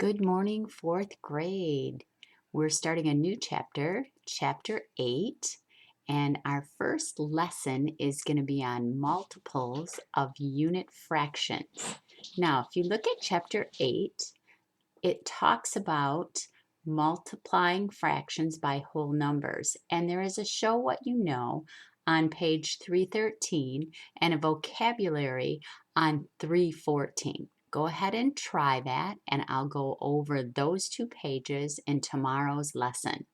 Good morning, fourth grade. We're starting a new chapter, chapter 8, and our first lesson is going to be on multiples of unit fractions. Now, if you look at chapter 8, it talks about multiplying fractions by whole numbers, and there is a show what you know on page 313 and a vocabulary on 314. Go ahead and try that, and I'll go over those two pages in tomorrow's lesson.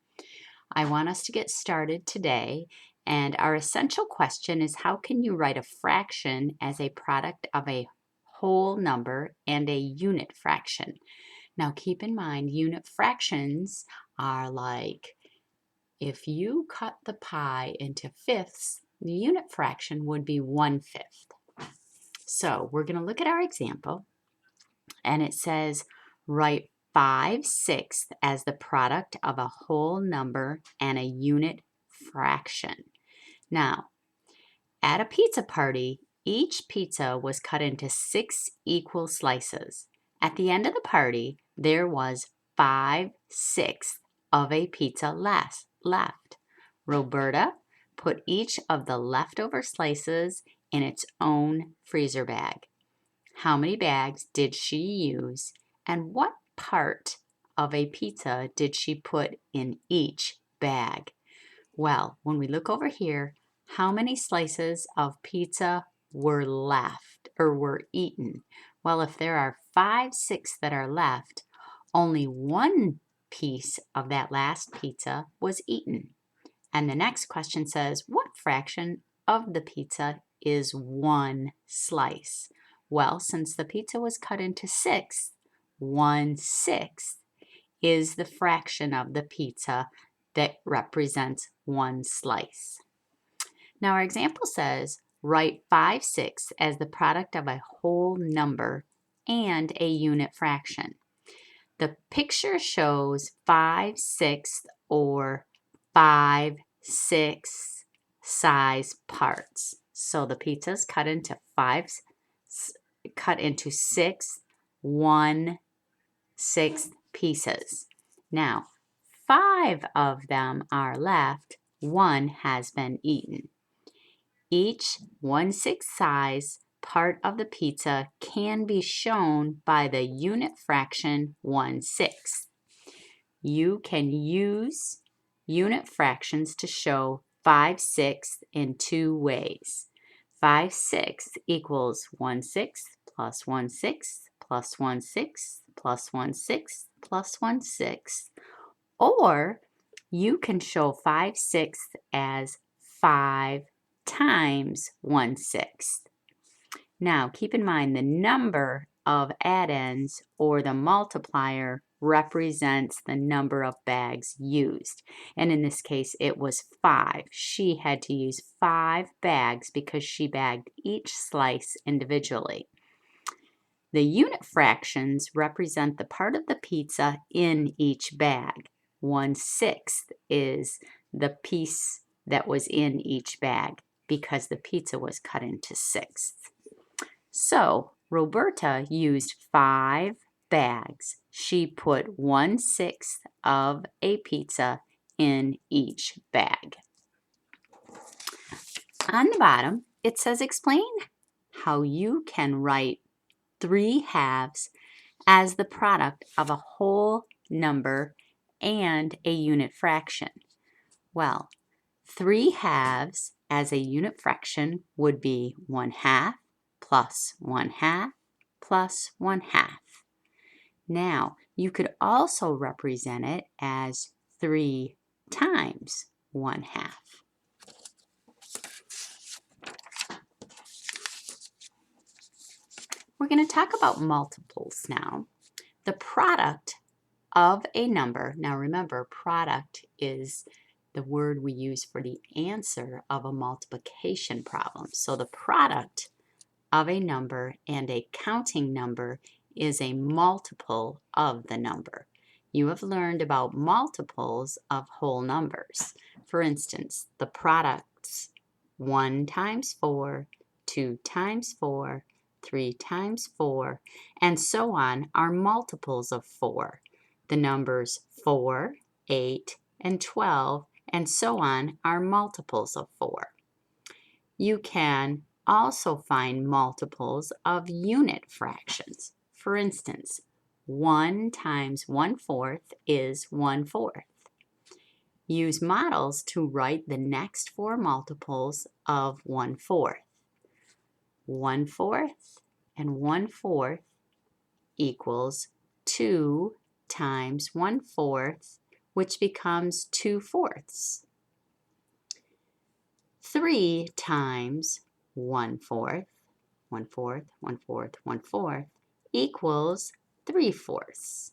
I want us to get started today, and our essential question is how can you write a fraction as a product of a whole number and a unit fraction? Now keep in mind, unit fractions are like if you cut the pie into fifths, the unit fraction would be 1/5. So we're going to look at our example, and it says write 5/6 as the product of a whole number and a unit fraction. Now, at a pizza party, each pizza was cut into 6 equal slices. At the end of the party, there was 5/6 of a pizza left. Roberta put each of the leftover slices in its own freezer bag. How many bags did she use, and what part of a pizza did she put in each bag? Well, when we look over here, how many slices of pizza were left or were eaten? Well, if there are 5/6 that are left, only one piece of that last pizza was eaten. And the next question says, what fraction of the pizza is one slice? Well, since the pizza was cut into 6, 1/6 is the fraction of the pizza that represents one slice. Now our example says, write 5/6 as the product of a whole number and a unit fraction. The picture shows 5/6 or 5/6 size parts. So the pizza is cut into 6 1/6 pieces. Now, 5 of them are left, 1 has been eaten. Each 1/6 size part of the pizza can be shown by the unit fraction 1/6. You can use unit fractions to show 5/6 in two ways. 5/6 equals 1/6 plus 1/6 plus 1/6 plus 1/6 plus 1/6. Or you can show 5/6 as 5 times 1/6. Now keep in mind the number of addends or the multiplier represents the number of bags used. And in this case it was 5. She had to use 5 bags because she bagged each slice individually. The unit fractions represent the part of the pizza in each bag. 1/6 is the piece that was in each bag because the pizza was cut into 6. So Roberta used 5 bags. She put 1/6 of a pizza in each bag. On the bottom, it says explain how you can write 3/2 as the product of a whole number and a unit fraction. Well, 3/2 as a unit fraction would be 1/2 plus 1/2 plus 1/2. Now, you could also represent it as 3 times 1/2. We're going to talk about multiples now. The product of a number, now remember, product is the word we use for the answer of a multiplication problem. So the product of a number and a counting number is a multiple of the number. You have learned about multiples of whole numbers. For instance, the products 1 times 4, 2 times 4, 3 times 4, and so on are multiples of 4. The numbers 4, 8, and 12, and so on are multiples of 4. You can also find multiples of unit fractions. For instance, 1 times 1/4 is 1/4. Use models to write the next 4 multiples of 1/4. 1/4 and 1/4 equals 2 times 1/4, which becomes 2/4. 3 times 1/4, 1/4, 1/4, 1/4 equals 3/4.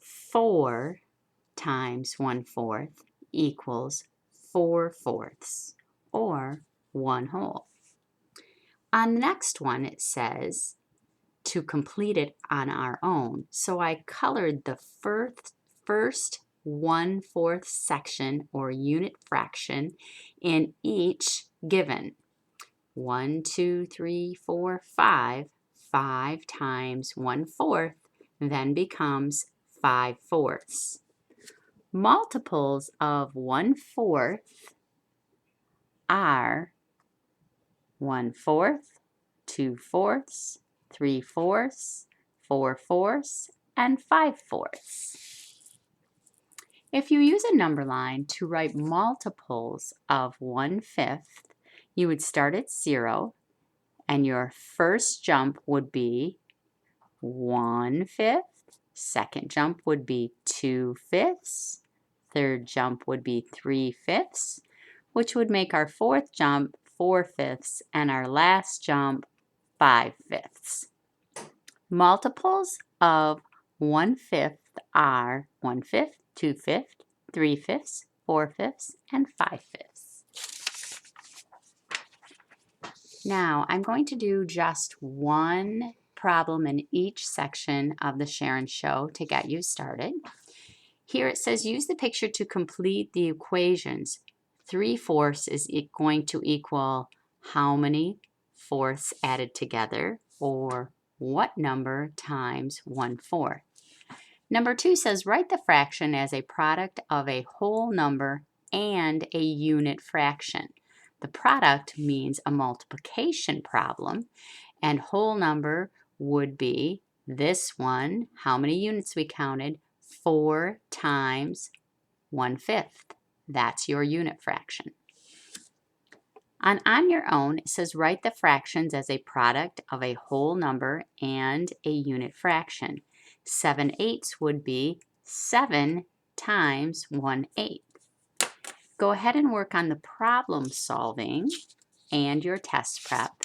4 times 1/4 equals 4/4, or 1 whole. On the next one, it says to complete it on our own. So I colored the first 1/4 section or unit fraction in each given. 1, 2, 3, 4, 5. 5 times 1/4 then becomes 5/4. Multiples of 1/4 are 1/4, 2/4, 3/4, 4/4, and 5/4. If you use a number line to write multiples of 1/5, you would start at 0, and your first jump would be 1/5, second jump would be 2/5, third jump would be 3/5, which would make our fourth jump 4/5, and our last jump 5/5. Multiples of 1/5 are 1/5, 2/5, 3/5, 4/5, and 5/5. Now I'm going to do just one problem in each section of the Sharon Show to get you started. Here it says use the picture to complete the equations. 3/4 is going to equal how many fourths added together, or what number times 1/4. Number 2 says write the fraction as a product of a whole number and a unit fraction. The product means a multiplication problem, and whole number would be this one. How many units we counted? 4 times 1/5. That's your unit fraction. On your own, it says write the fractions as a product of a whole number and a unit fraction. 7/8 would be 7 times 1/8. Go ahead and work on the problem solving and your test prep.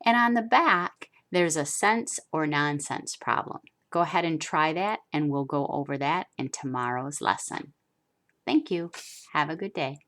And on the back, there's a sense or nonsense problem. Go ahead and try that, and we'll go over that in tomorrow's lesson. Thank you. Have a good day.